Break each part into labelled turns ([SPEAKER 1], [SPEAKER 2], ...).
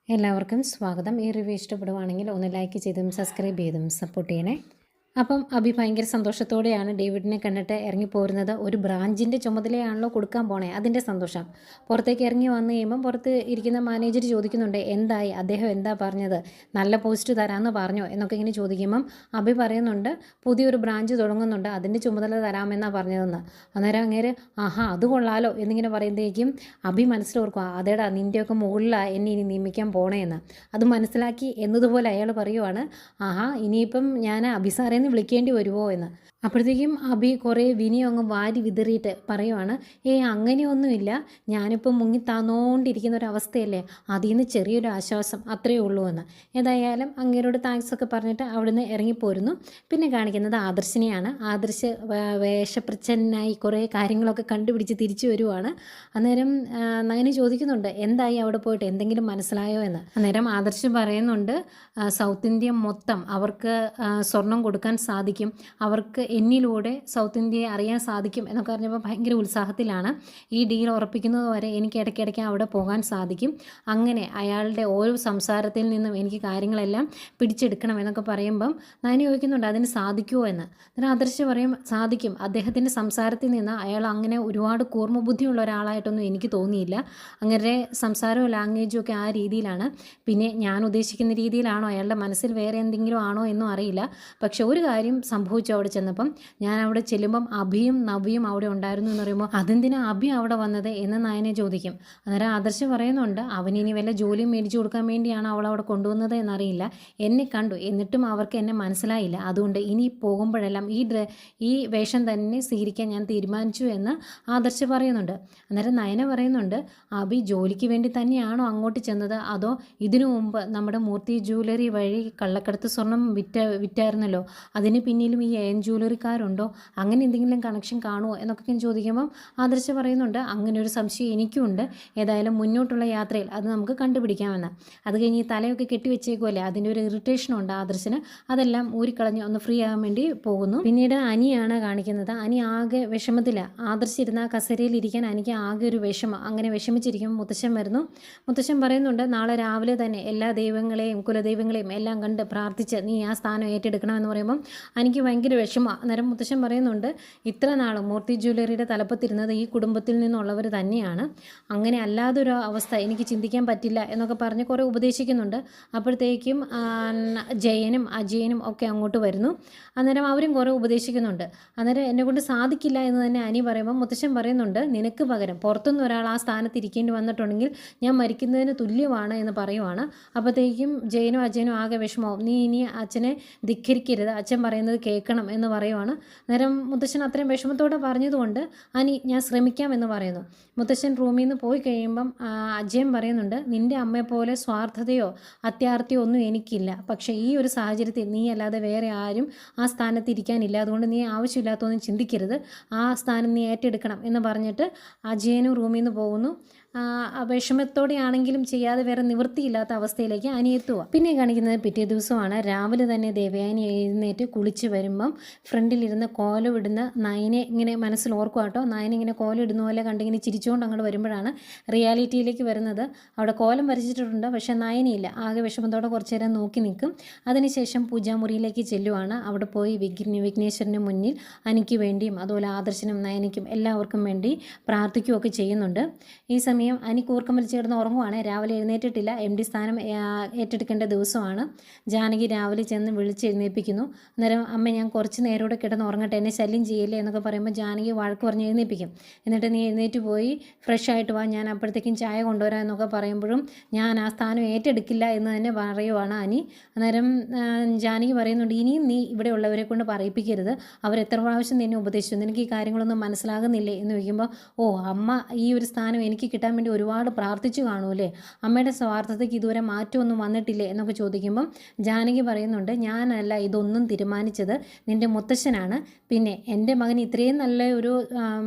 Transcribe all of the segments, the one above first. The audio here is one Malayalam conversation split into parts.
[SPEAKER 1] എല്ലാവർക്കും സ്വാഗതം. ഈ റിവ്യൂ ഇഷ്ടപ്പെടുവാണെങ്കിൽ ഒന്ന് ലൈക്ക് ചെയ്തും സബ്സ്ക്രൈബ് ചെയ്തും സപ്പോർട്ട് ചെയ്യണേ. അപ്പം അബി ഭയങ്കര സന്തോഷത്തോടെയാണ് ഡേവിഡിനെ കണ്ടിട്ട് ഇറങ്ങിപ്പോരുന്നത്. ഒരു ബ്രാഞ്ചിൻ്റെ ചുമതലയാണല്ലോ കൊടുക്കാൻ പോണേ, അതിൻ്റെ സന്തോഷം. പുറത്തേക്ക് ഇറങ്ങി വന്നു കഴിയുമ്പം പുറത്ത് ഇരിക്കുന്ന മാനേജർ ചോദിക്കുന്നുണ്ട്, എന്തായി, അദ്ദേഹം എന്താ പറഞ്ഞത്, നല്ല പോസ്റ്റ് തരാമെന്ന് പറഞ്ഞോ എന്നൊക്കെ ഇങ്ങനെ ചോദിക്കുമ്പം അബി പറയുന്നുണ്ട്, പുതിയൊരു ബ്രാഞ്ച് തുടങ്ങുന്നുണ്ട്, അതിൻ്റെ ചുമതല തരാമെന്നാണ് പറഞ്ഞതെന്ന്. അന്നേരം അങ്ങേര് ആഹാ അത് കൊള്ളാലോ എന്നിങ്ങനെ പറയുമ്പോഴേക്കും അബി മനസ്സിലോർക്കുക, അതേടാ നിൻ്റെയൊക്കെ മുകളിലാണ് എന്നെ ഇനി നിയമിക്കാൻ പോണേന്ന്. അത് മനസ്സിലാക്കി എന്നതുപോലെ അയാൾ പറയുവാണ്, ആഹാ ഇനിയിപ്പം ഞാൻ അബി സാറേ എന്ന് വിളിക്കേണ്ടി വരുമോ എന്ന്. അപ്പോഴത്തേക്കും അബി കുറേ വിനിയും അങ്ങ് വാരി വിതറിയിട്ട് പറയുവാണ്, അങ്ങനെയൊന്നുമില്ല, ഞാനിപ്പോൾ മുങ്ങി താന്നോണ്ടിരിക്കുന്ന ഒരവസ്ഥയല്ലേ, അതിൽ നിന്ന് ചെറിയൊരു ആശ്വാസം അത്രയേ ഉള്ളൂ എന്ന്. ഏതായാലും അങ്ങേരോട് താങ്ക്സ് ഒക്കെ പറഞ്ഞിട്ട് അവിടുന്ന് ഇറങ്ങിപ്പോരുന്നു. പിന്നെ കാണിക്കുന്നത് ആദർശിനെയാണ്. ആദർശ് വേഷപ്രച്ഛന്നായി കുറേ കാര്യങ്ങളൊക്കെ കണ്ടുപിടിച്ച് തിരിച്ചു വരുവാണ്. അന്നേരം നയന് ചോദിക്കുന്നുണ്ട്, എന്തായി അവിടെ പോയിട്ട്, എന്തെങ്കിലും മനസ്സിലായോ എന്ന്. അന്നേരം ആദർശ് പറയുന്നുണ്ട്, സൗത്ത് ഇന്ത്യ മൊത്തം അവർക്ക് സ്വർണം കൊടുക്കാൻ സാധിക്കും, അവർക്ക് എന്നിലൂടെ സൗത്ത് ഇന്ത്യയെ അറിയാൻ സാധിക്കും എന്നൊക്കെ പറഞ്ഞപ്പോൾ ഭയങ്കര ഉത്സാഹത്തിലാണ്. ഈ ഡീൽ ഉറപ്പിക്കുന്നത് വരെ എനിക്ക് ഇടയ്ക്കിടയ്ക്ക് അവിടെ പോകാൻ സാധിക്കും. അങ്ങനെ അയാളുടെ ഓരോ സംസാരത്തിൽ നിന്നും എനിക്ക് കാര്യങ്ങളെല്ലാം പിടിച്ചെടുക്കണം എന്നൊക്കെ പറയുമ്പം ഞാൻ ചോദിക്കുന്നുണ്ട്, അതിന് സാധിക്കുമോ എന്ന്. അതിന് ആദർശ് പറയും, സാധിക്കും. അദ്ദേഹത്തിൻ്റെ സംസാരത്തിൽ നിന്ന് അയാൾ അങ്ങനെ ഒരുപാട് കൂർമ്മബുദ്ധിയുള്ള ഒരാളായിട്ടൊന്നും എനിക്ക് തോന്നിയില്ല. അങ്ങനെ സംസാരവും ലാംഗ്വേജും ഒക്കെ ആ രീതിയിലാണ്. പിന്നെ ഞാൻ ഉദ്ദേശിക്കുന്ന രീതിയിലാണോ, അയാളുടെ മനസ്സിൽ വേറെ എന്തെങ്കിലും ആണോ എന്നും അറിയില്ല. പക്ഷെ ഒരു കാര്യം സംഭവിച്ചു അവിടെ ചെന്നപ്പം. ഞാൻ അവിടെ ചെല്ലുമ്പം അഭിയും നവിയും അവിടെ ഉണ്ടായിരുന്നു എന്ന് പറയുമ്പോൾ, അതെന്തിനാ അഭി അവിടെ വന്നത് എന്ന് നയനെ ചോദിക്കും. അന്നേരം ആദർശ് പറയുന്നുണ്ട്, അവനിനി വല്ല ജോലിയും മേടിച്ചു കൊടുക്കാൻ വേണ്ടിയാണ് അവൾ അവിടെ കൊണ്ടുവന്നത് എന്നറിയില്ല, എന്നെ കണ്ടു എന്നിട്ടും അവർക്ക് എന്നെ മനസ്സിലായില്ല, അതുകൊണ്ട് ഇനി പോകുമ്പോഴെല്ലാം ഈ വേഷം തന്നെ സ്വീകരിക്കാൻ ഞാൻ തീരുമാനിച്ചു എന്ന് ആദർശ് പറയുന്നുണ്ട്. അന്നേരം നയന പറയുന്നുണ്ട്, അഭി ജോലിക്ക് വേണ്ടി തന്നെയാണോ അങ്ങോട്ട് ചെന്നത്, അതോ ഇതിനു മുമ്പ് നമ്മുടെ മൂർത്തി ജ്വല്ലറി വഴി കള്ളക്കടത്ത് സ്വർണം വിറ്റായിരുന്നല്ലോ, അതിന് പിന്നിലും ഈ ജ്വല്ലറിക്കാരുണ്ടോ, അങ്ങനെ എന്തെങ്കിലും കണക്ഷൻ കാണുമോ എന്നൊക്കെ ചോദിക്കുമ്പം ആദർശ് പറയുന്നുണ്ട്, അങ്ങനെ ഒരു സംശയം എനിക്കുണ്ട്, ഏതായാലും മുന്നോട്ടുള്ള യാത്രയിൽ അത് നമുക്ക് കണ്ടുപിടിക്കാമെന്ന്. അത് കഴിഞ്ഞ് ഈ തലയൊക്കെ കെട്ടിവെച്ചേക്കുമല്ലേ, അതിൻ്റെ ഒരു ഇറിറ്റേഷനുണ്ട് ആദർശിന്, അതെല്ലാം ഊരിക്കളഞ്ഞ് ഒന്ന് ഫ്രീ ആകാൻ വേണ്ടി പോകുന്നു. പിന്നീട് അനിയാണ് കാണിക്കുന്നത്. അനി ആകെ വിഷമത്തില്ല. ആദർശ് ഇരുന്ന കസേരയിൽ ഇരിക്കാൻ എനിക്ക് ആകെ ഒരു വിഷമം. അങ്ങനെ വിഷമിച്ചിരിക്കും മുത്തശ്ശൻ വരുന്നു. മുത്തശ്ശൻ പറയുന്നുണ്ട്, നാളെ രാവിലെ തന്നെ എല്ലാ ദൈവങ്ങളെയും കുലദൈവങ്ങളെയും എല്ലാം കണ്ട് പ്രാർത്ഥിച്ച് നീ ആ സ്ഥാനം ഏറ്റെടുക്കണമെന്ന് പറയുമ്പം എനിക്ക് ഭയങ്കര വിഷമമാണ്. അന്നേരം മുത്തശ്ശൻ പറയുന്നുണ്ട്, ഇത്ര നാളും മൂർത്തി ജ്വല്ലറിയുടെ തലപ്പത്തിരുന്നത് ഈ കുടുംബത്തിൽ നിന്നുള്ളവർ തന്നെയാണ്, അങ്ങനെ അല്ലാതൊരു അവസ്ഥ എനിക്ക് ചിന്തിക്കാൻ പറ്റില്ല എന്നൊക്കെ പറഞ്ഞ് കുറേ ഉപദേശിക്കുന്നുണ്ട്. അപ്പോഴത്തേക്കും ജയനും അജയനും ഒക്കെ അങ്ങോട്ട് വരുന്നു. അന്നേരം അവരും കുറേ ഉപദേശിക്കുന്നുണ്ട്. അന്നേരം എന്നെ കൊണ്ട് സാധിക്കില്ല എന്ന് തന്നെ അനി പറയുമ്പോൾ മുത്തശ്ശൻ പറയുന്നുണ്ട്, നിനക്ക് പകരം പുറത്തുനിന്ന് ഒരാൾ ആ സ്ഥാനത്ത് ഇരിക്കേണ്ടി വന്നിട്ടുണ്ടെങ്കിൽ ഞാൻ മരിക്കുന്നതിന് തുല്യമാണ് എന്ന് പറയുവാണ്. അപ്പോഴത്തേക്കും ജയനും അജയനും ആകെ വിഷമവും, നീ ഇനി അച്ഛനെ ധിക്കരിക്കരുത്, അച്ഛൻ പറയുന്നത് കേൾക്കണം എന്ന് പറയുവാണ്. നേരം മുത്തശ്ശൻ അത്രയും വിഷമത്തോടെ പറഞ്ഞതുകൊണ്ട് അനി ഞാൻ ശ്രമിക്കാം എന്ന് പറയുന്നു. മുത്തശ്ശൻ റൂമിൽ നിന്ന് പോയി കഴിയുമ്പം അജയൻ പറയുന്നുണ്ട്, നിൻ്റെ അമ്മയെപ്പോലെ സ്വാർത്ഥതയോ അത്യാർത്തിയോ ഒന്നും എനിക്കില്ല, പക്ഷേ ഈ ഒരു സാഹചര്യത്തിൽ നീ അല്ലാതെ വേറെ ആരും ആ സ്ഥാനത്ത് ഇരിക്കാനില്ല, അതുകൊണ്ട് നീ ആവശ്യമില്ലാത്തൊന്നും ചിന്തിക്കരുത്, ആ സ്ഥാനം നീ ഏറ്റെടുക്കണം എന്ന് പറഞ്ഞിട്ട് അജയനും റൂമിൽ നിന്ന് പോകുന്നു. വിഷമത്തോടെയാണെങ്കിലും ചെയ്യാതെ വേറെ നിവൃത്തിയില്ലാത്ത അവസ്ഥയിലേക്ക് അനി എത്തുക. പിന്നെ കാണിക്കുന്നത് പിറ്റേ ദിവസമാണ്. രാവിലെ തന്നെ ദേവയാനി എഴുന്നേറ്റ് കുളിച്ച് വരുമ്പം ഫ്രണ്ടിലിരുന്ന് കോലം ഇടുന്ന നയനെ ഇങ്ങനെ മനസ്സിൽ ഓർക്കുക കേട്ടോ. നയനെ ഇങ്ങനെ കോലം ഇടുന്ന പോലെ കണ്ടിങ്ങനെ ചിരിച്ചുകൊണ്ട് അങ്ങോട്ട് വരുമ്പോഴാണ് റിയാലിറ്റിയിലേക്ക് വരുന്നത്. അവിടെ കോലം വരച്ചിട്ടുണ്ട്, പക്ഷേ നയനയില്ല. ആകെ വിഷമത്തോടെ കുറച്ച് നേരം നോക്കി നിൽക്കും. അതിനുശേഷം പൂജാമുറിയിലേക്ക് ചെല്ലുവാണ്. അവിടെ പോയി വിഘ്നേശ്വരന് മുന്നിൽ അനിക്ക് വേണ്ടിയും അതുപോലെ ആദർശനും നയനിക്കും എല്ലാവർക്കും വേണ്ടി പ്രാർത്ഥിക്കുകയൊക്കെ ചെയ്യുന്നുണ്ട്. ഈ സമയം അനി കൂർക്കം വലിച്ച് കിടന്ന് ഉറങ്ങുവാണ്. രാവിലെ എഴുന്നേറ്റിട്ടില്ല. MD സ്ഥാനം ഏറ്റെടുക്കേണ്ട ദിവസമാണ്. ജാനകി രാവിലെ ചെന്ന് വിളിച്ചെഴുന്നേൽപ്പിക്കുന്നു. അന്നേരം അമ്മ ഞാൻ കുറച്ച് നേരോടെ കിടന്ന് ഉറങ്ങട്ടെ, എന്നെ ശല്യം ചെയ്യല്ലേ എന്നൊക്കെ പറയുമ്പോൾ ജാനകി വഴക്ക് പറഞ്ഞ് എഴുന്നേൽപ്പിക്കും. എന്നിട്ട് നീ എഴുന്നേറ്റ് പോയി ഫ്രഷ് ആയിട്ട് വാ, ഞാൻ അപ്പോഴത്തേക്കും ചായ കൊണ്ടുവരാം എന്നൊക്കെ പറയുമ്പോഴും ഞാൻ ആ സ്ഥാനം ഏറ്റെടുക്കില്ല എന്ന് തന്നെ പറയുവാണ് അനി. അന്നേരം ജാനകി പറയുന്നുണ്ട്, ഇനിയും നീ ഇവിടെ ഉള്ളവരെ കൊണ്ട് പറയിപ്പിക്കരുത്, അവരെത്ര പ്രാവശ്യം നിന്നെ ഉപദേശിച്ചു, നിനക്ക് ഈ കാര്യങ്ങളൊന്നും മനസ്സിലാകുന്നില്ലേ എന്ന് ചോദിക്കുമ്പോൾ, അമ്മ ഈ ഒരു സ്ഥാനം എനിക്ക് കിട്ടാൻ വേണ്ടി ഒരുപാട് പ്രാർത്ഥിച്ചു കാണൂലേ, അമ്മയുടെ സ്വാർത്ഥതയ്ക്ക് ഇതുവരെ മാറ്റമൊന്നും വന്നിട്ടില്ലേ എന്നൊക്കെ ചോദിക്കുമ്പം ജാനകി പറയുന്നുണ്ട്, ഞാനല്ല ഇതൊന്നും തീരുമാനിച്ചത്, നിൻ്റെ മുത്തശ്ശനാണ്. പിന്നെ എൻ്റെ മകൻ ഇത്രയും നല്ല ഒരു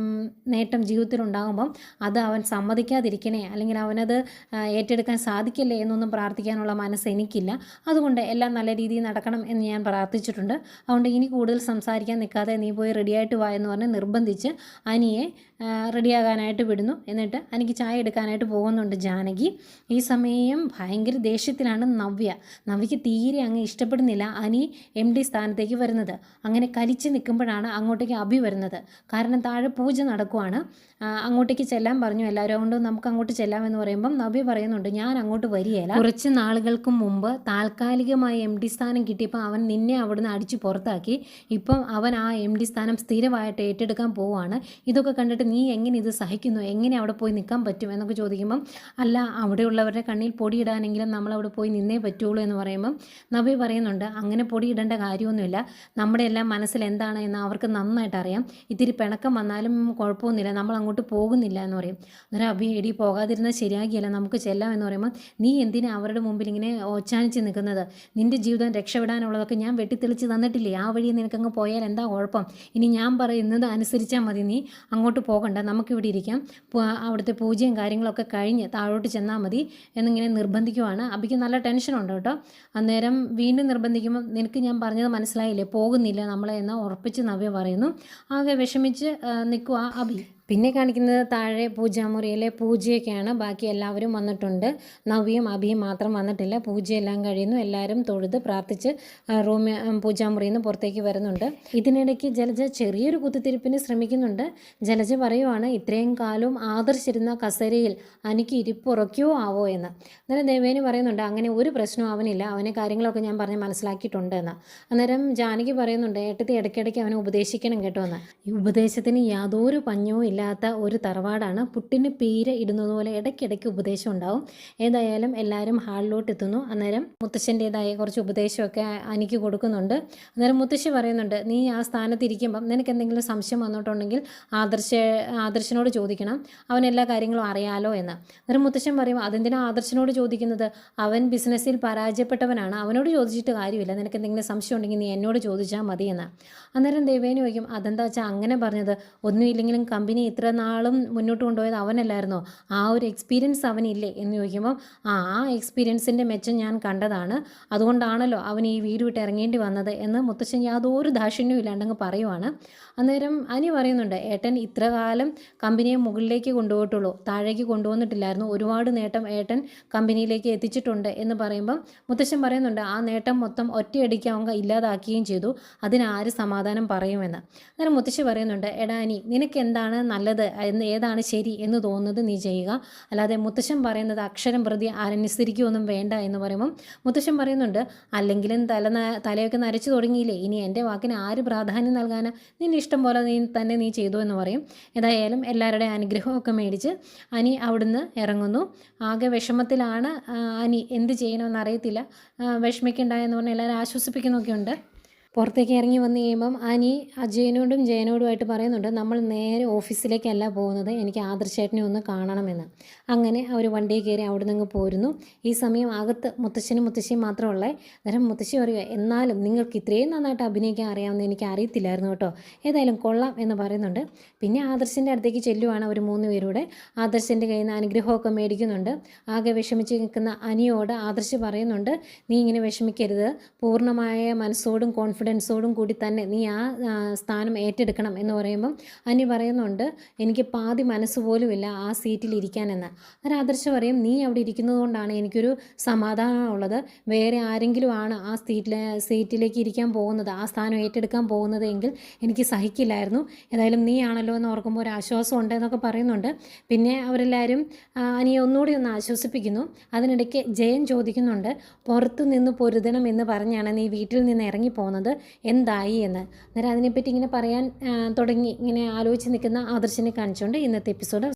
[SPEAKER 1] നേട്ടം ജീവിതത്തിലുണ്ടാകുമ്പം അത് അവൻ സമ്മതിക്കാതിരിക്കണേ, അല്ലെങ്കിൽ അവനത് ഏറ്റെടുക്കാൻ സാധിക്കില്ലേ എന്നൊന്നും പ്രാർത്ഥിക്കാനുള്ള മനസ്സ് എനിക്കില്ല, അതുകൊണ്ട് എല്ലാം നല്ല രീതിയിൽ നടക്കണം എന്ന് ഞാൻ പ്രാർത്ഥിച്ചിട്ടുണ്ട്, അതുകൊണ്ട് ഇനി കൂടുതൽ സംസാരിക്കാൻ നിൽക്കാതെ നീ പോയി റെഡിയായിട്ട് വാ എന്ന് പറഞ്ഞ് നിർബന്ധിച്ച് അനിയെ റെഡിയാകാനായിട്ട് വിടുന്നു. എന്നിട്ട് എനിക്ക് ചായ ചായ എടുക്കാനായിട്ട് പോകുന്നുണ്ട് ജാനകി. ഈ സമയം ഭയങ്കര ദേഷ്യത്തിലാണ് നവ്യയ്ക്ക് തീരെ അങ്ങ് ഇഷ്ടപ്പെടുന്നില്ല അനി MD സ്ഥാനത്തേക്ക് വരുന്നത്. അങ്ങനെ കലിച്ച് നിൽക്കുമ്പോഴാണ് അങ്ങോട്ടേക്ക് അഭി വരുന്നത്. കാരണം താഴെ പൂജ നടക്കുവാണ്. അങ്ങോട്ടേക്ക് ചെല്ലാൻ പറഞ്ഞു എല്ലാവരും കൊണ്ട്, നമുക്ക് അങ്ങോട്ട് ചെല്ലാമെന്ന് പറയുമ്പം നവ്യ പറയുന്നുണ്ട് ഞാൻ അങ്ങോട്ട് വരികയില്ല. കുറച്ച് നാളുകൾക്ക് മുമ്പ് താൽക്കാലികമായി MD സ്ഥാനം കിട്ടിയപ്പോൾ അവൻ നിന്നെ അവിടുന്ന് അടിച്ചു പുറത്താക്കി. ഇപ്പം അവൻ ആ MD സ്ഥാനം സ്ഥിരമായിട്ട് ഏറ്റെടുക്കാൻ പോവുകയാണ്. ഇതൊക്കെ കണ്ടിട്ട് നീ എങ്ങനെ ഇത് സഹിക്കുന്നു, എങ്ങനെ അവിടെ പോയി നിൽക്കാൻ പറ്റും എന്നൊക്കെ ചോദിക്കുമ്പം അല്ല അവിടെയുള്ളവരുടെ കണ്ണിൽ പൊടിയിടാനെങ്കിലും നമ്മളവിടെ പോയി നിന്നേ പറ്റുള്ളൂ എന്ന് പറയുമ്പം നവ്യ പറയുന്നുണ്ട് അങ്ങനെ പൊടിയിടേണ്ട കാര്യമൊന്നുമില്ല, നമ്മുടെ എല്ലാം മനസ്സിൽ എന്താണ് എന്ന് അവർക്ക് നന്നായിട്ട് അറിയാം. ഇത്തിരി പിണക്കം വന്നാലും കുഴപ്പമൊന്നുമില്ല, നമ്മൾ അങ്ങോട്ട് പോകുന്നില്ല എന്ന് പറയും. അന്നേരം അഭി എടി പോകാതിരുന്നാൽ ശരിയാകിയല്ല, നമുക്ക് ചെല്ലാം എന്ന് പറയുമ്പോൾ നീ എന്തിനാ അവരുടെ മുമ്പിൽ ഇങ്ങനെ ഓച്ചാനിച്ച് നിൽക്കുന്നത്, നിൻ്റെ ജീവിതം രക്ഷപ്പെടാനുള്ളതൊക്കെ ഞാൻ വെട്ടിത്തെളിച്ച് തന്നിട്ടില്ലേ, ആ വഴി നിനക്കങ്ങ് പോയാൽ എന്താ കുഴപ്പം, ഇനി ഞാൻ പറയുന്നത് അനുസരിച്ചാൽ മതി, നീ അങ്ങോട്ട് പോകണ്ട, നമുക്കിവിടെ ഇരിക്കാം, അവിടുത്തെ പൂജയും കാര്യങ്ങളൊക്കെ കഴിഞ്ഞ് താഴോട്ട് ചെന്നാൽ മതി എന്നിങ്ങനെ നിർബന്ധിക്കുവാണ്. അഭിക്ക് നല്ല ടെൻഷനുണ്ട് കേട്ടോ. അന്നേരം വീണ്ടും നിർബന്ധിക്കുമ്പോൾ നിനക്ക് ഞാൻ പറഞ്ഞത് മനസ്സിലായില്ലേ, പോകുന്നില്ല നമ്മളെ എന്ന് ഉറപ്പിച്ച് നവ്യ പറയുന്നു. ആകെ വിഷമിച്ച് നിൽക്കുക അഭി. പിന്നെ കാണിക്കുന്നത് താഴെ പൂജാമുറിയിലെ പൂജയൊക്കെയാണ്. ബാക്കി എല്ലാവരും വന്നിട്ടുണ്ട്, നവ്യയും അഭിയും മാത്രം വന്നിട്ടില്ല. പൂജയെല്ലാം കഴിയുന്നു, എല്ലാവരും തൊഴുത് പ്രാർത്ഥിച്ച് പൂജാമുറിയിൽ നിന്ന് പുറത്തേക്ക് വരുന്നുണ്ട്. ഇതിനിടയ്ക്ക് ജലജ ചെറിയൊരു കുത്തിത്തിരിപ്പിന് ശ്രമിക്കുന്നുണ്ട്. ജലജ പറയുവാണ് ഇത്രയും കാലവും ആദർശിരുന്ന കസേരയിൽ എനിക്ക് ഇരിപ്പുറയ്ക്കോ ആവോ എന്ന്. അന്നേരം ദേവേനി പറയുന്നുണ്ട് അങ്ങനെ ഒരു പ്രശ്നവും അവനില്ല, അവനെ കാര്യങ്ങളൊക്കെ ഞാൻ പറഞ്ഞ് മനസ്സിലാക്കിയിട്ടുണ്ട് എന്ന്. അന്നേരം ജാനകി പറയുന്നുണ്ട് ഏട്ടത്തി ഇടയ്ക്കിടയ്ക്ക് അവനെ ഉപദേശിക്കണം കേട്ടോ എന്ന്. ഈ ഉപദേശത്തിന് യാതൊരു പഞ്ഞവും ഇല്ലാത്ത ഒരു തറവാടാണ്, പുട്ടിന് പീര ഇടുന്നത് പോലെ ഇടയ്ക്കിടയ്ക്ക് ഉപദേശം ഉണ്ടാവും. ഏതായാലും എല്ലാവരും ഹാളിലോട്ട് എത്തുന്നു. അന്നേരം മുത്തശ്ശൻ്റേതായ കുറച്ച് ഉപദേശമൊക്കെ അനിക്ക് കൊടുക്കുന്നുണ്ട്. അന്നേരം മുത്തശ്ശി പറയുന്നുണ്ട് നീ ആ സ്ഥാനത്ത് ഇരിക്കുമ്പം നിനക്ക് എന്തെങ്കിലും സംശയം വന്നിട്ടുണ്ടെങ്കിൽ ആദർശനോട് ചോദിക്കണം, അവൻ എല്ലാ കാര്യങ്ങളും അറിയാലോ എന്ന്. അന്നേരം മുത്തശ്ശൻ പറയും അതെന്തിനാ ആദർശനോട് ചോദിക്കുന്നത്, അവൻ ബിസിനസ്സിൽ പരാജയപ്പെട്ടവനാണ്, അവനോട് ചോദിച്ചിട്ട് കാര്യമില്ല, നിനക്ക് എന്തെങ്കിലും സംശയം ഉണ്ടെങ്കിൽ നീ എന്നോട് ചോദിച്ചാൽ മതി എന്ന്. അന്നേരം ദേവേനി ചോദിക്കും അതെന്താ വെച്ചാൽ അങ്ങനെ പറഞ്ഞത്, ഒന്നുമില്ലെങ്കിലും കമ്പനി ഇത്ര നാളും മുന്നോട്ട് കൊണ്ടുപോയത് അവനല്ലായിരുന്നോ, ആ ഒരു എക്സ്പീരിയൻസ് അവനില്ലേ എന്ന് ചോദിക്കുമ്പോൾ ആ എക്സ്പീരിയൻസിൻ്റെ മെച്ചം ഞാൻ കണ്ടതാണ്, അതുകൊണ്ടാണല്ലോ അവൻ ഈ വീട് വിട്ട് ഇറങ്ങേണ്ടി വന്നത് എന്ന് മുത്തശ്ശൻ യാതൊരു ദാക്ഷിണ്യവും ഇല്ലാണ്ടങ്ങ് പറയുവാണ്. അന്നേരം അനി പറയുന്നുണ്ട് ഏട്ടൻ ഇത്ര കാലം കമ്പനിയെ മുകളിലേക്ക് കൊണ്ടുപോയിട്ടുള്ളൂ, താഴേക്ക് കൊണ്ടുവന്നിട്ടില്ലായിരുന്നു, ഒരുപാട് നേട്ടം ഏട്ടൻ കമ്പനിയിലേക്ക് എത്തിച്ചിട്ടുണ്ട് എന്ന് പറയുമ്പം മുത്തശ്ശൻ പറയുന്നുണ്ട് ആ നേട്ടം മൊത്തം ഒറ്റയടിക്ക് അവൻ ഇല്ലാതാക്കുകയും ചെയ്തു, അതിനാര് സമാധാനം പറയുമെന്ന്. അന്നേരം മുത്തശ്ശി പറയുന്നുണ്ട് എടാ അനി നിനക്ക് എന്താണ് നല്ലത് ഏതാണ് ശരി എന്ന് തോന്നുന്നത് നീ ചെയ്യുക, അല്ലാതെ മുത്തശ്ശൻ പറയുന്നത് അക്ഷരം പ്രതി അനുസരിക്കുകയൊന്നും വേണ്ട എന്ന് പറയുമ്പം മുത്തശ്ശൻ പറയുന്നുണ്ട് അല്ലെങ്കിലും തലയൊക്കെ നരച്ചു തുടങ്ങിയില്ലേ, ഇനി എൻ്റെ വാക്കിന് ആര് പ്രാധാന്യം നൽകാനാ, നിൻ്റെ ഇഷ്ടം പോലെ നീ ചെയ്തു എന്ന് പറയും. ഏതായാലും എല്ലാവരുടെയും അനുഗ്രഹമൊക്കെ മേടിച്ച് അനി അവിടുന്ന് ഇറങ്ങുന്നു. ആകെ വിഷമത്തിലാണ് അനി, എന്ത് ചെയ്യണമെന്ന് അറിയത്തില്ല, വിഷമിക്കണ്ട എന്ന് പറഞ്ഞ് എല്ലാവരും ആശ്വസിപ്പിക്കുന്നൊക്കെ ഉണ്ട്. പുറത്തേക്ക് ഇറങ്ങി വന്നു കഴിയുമ്പം അനി അജയനോടും ജയനോടുമായിട്ട് പറയുന്നുണ്ട് നമ്മൾ നേരെ ഓഫീസിലേക്കല്ല പോകുന്നത്, എനിക്ക് ആദർശേട്ടനെ ഒന്ന് കാണണമെന്ന്. അങ്ങനെ അവർ വണ്ടിയിൽ കയറി അവിടെ നിന്ന് പോരുന്നു. ഈ സമയം അകത്ത് മുത്തശ്ശനും മുത്തശ്ശിയും മാത്രമുള്ള. അന്നേരം മുത്തശ്ശി പറയുക എന്നാലും നിങ്ങൾക്ക് ഇത്രയും നന്നായിട്ട് അഭിനയിക്കാൻ അറിയാമെന്ന് എനിക്ക് അറിയത്തില്ലായിരുന്നു കേട്ടോ, ഏതായാലും കൊള്ളാം എന്ന് പറയുന്നുണ്ട്. പിന്നെ ആദർശിൻ്റെ അടുത്തേക്ക് ചെല്ലുവാണ് അവർ 3 പേരൂടെ. ആദർശിൻ്റെ കയ്യിൽ നിന്ന് അനുഗ്രഹമൊക്കെ മേടിക്കുന്നുണ്ട്. ആകെ വിഷമിച്ച് നിൽക്കുന്ന അനിയോട് ആദർശ് പറയുന്നുണ്ട് നീ ഇങ്ങനെ വിഷമിക്കരുത്, പൂർണ്ണമായ മനസ്സോടും കോൺഫിഡൻസോടും കൂടി തന്നെ നീ ആ സ്ഥാനം ഏറ്റെടുക്കണം എന്ന് പറയുമ്പം അനി പറയുന്നുണ്ട് എനിക്ക് പാതി മനസ്സ് പോലുമില്ല ആ സീറ്റിൽ ഇരിക്കാനെന്ന്. അന്നേരം ആദർശ് പറയും നീ അവിടെ ഇരിക്കുന്നത് കൊണ്ടാണ് എനിക്കൊരു സമാധാനമുള്ളത്, വേറെ ആരെങ്കിലും ആണ് ആ സീറ്റിലേക്ക് ഇരിക്കാൻ പോകുന്നത്, ആ സ്ഥാനം ഏറ്റെടുക്കാൻ പോകുന്നത് എങ്കിൽ എനിക്ക് സഹിക്കില്ലായിരുന്നു, ഏതായാലും നീ ആണല്ലോ എന്ന് ഓർക്കുമ്പോൾ ഒരു ആശ്വാസം ഉണ്ട് എന്നൊക്കെ പറയുന്നുണ്ട്. പിന്നെ അവരെല്ലാവരും അനിയെ ഒന്നുകൂടി ഒന്ന് ആശ്വസിപ്പിക്കുന്നു. അതിനിടയ്ക്ക് ജയൻ ചോദിക്കുന്നുണ്ട് പുറത്തു നിന്ന് പൊരുതണം എന്ന് പറഞ്ഞാണ് നീ വീട്ടിൽ നിന്ന് ഇറങ്ങിപ്പോകുന്നത്, എന്തായി എന്ന്. അന്നേരം അതിനെപ്പറ്റി ഇങ്ങനെ പറയാൻ തുടങ്ങി ഇങ്ങനെ ആലോചിച്ച് നിൽക്കുന്ന ആദർശിനെ കാണിച്ചുകൊണ്ട് ഇന്നത്തെ എപ്പിസോഡ്